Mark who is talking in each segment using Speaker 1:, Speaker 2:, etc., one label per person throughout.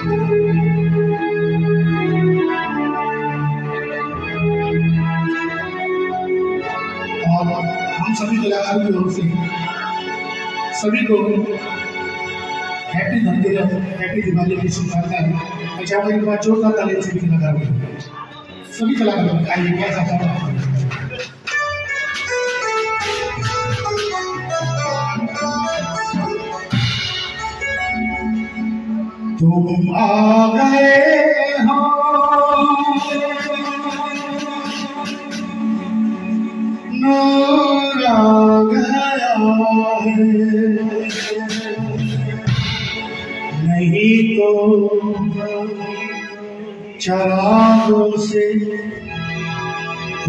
Speaker 1: और हम सभी कलाकारों की ओर से सभी को हैप्पी धनतेरस, हैप्पी दिवाली की शुभकामनाएं। अच्छा, एक बार जोरदार तालियों से भी लगाओगे सभी कलाकारों का। आइए क्या चाहता हूँ तुम आ गए हो नूर आ गया है, नहीं तो चरागों से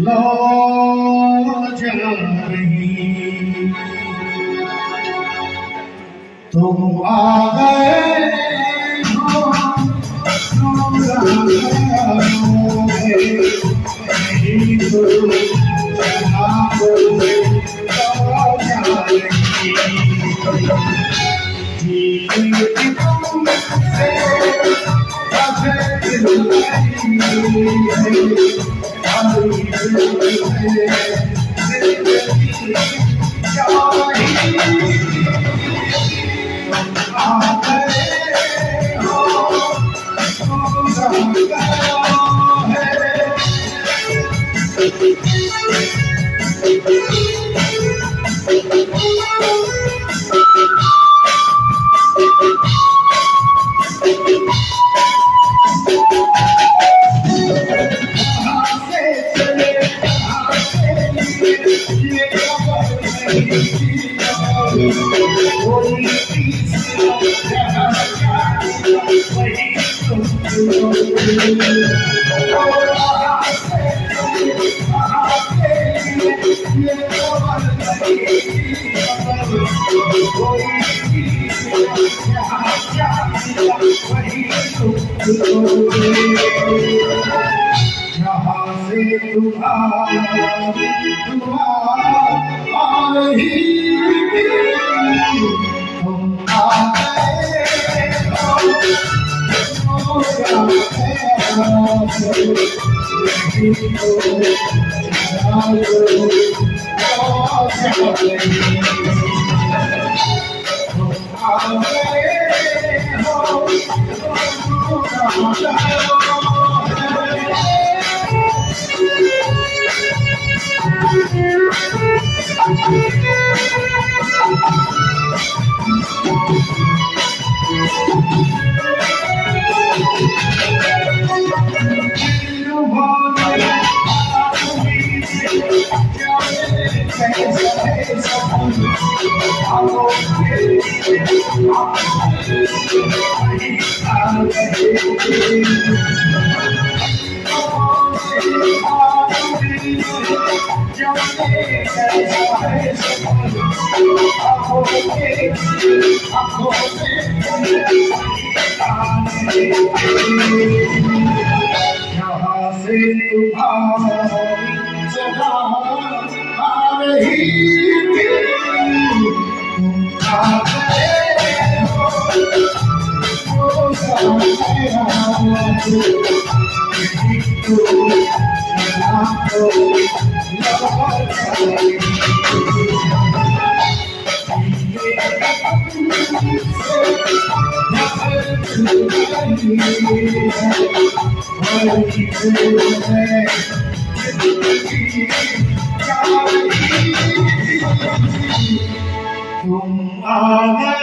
Speaker 1: लो जा रही। तुम आ गए हो नूर आ गया है, नहीं तो चरागों से लो जा रही। तुम आ गए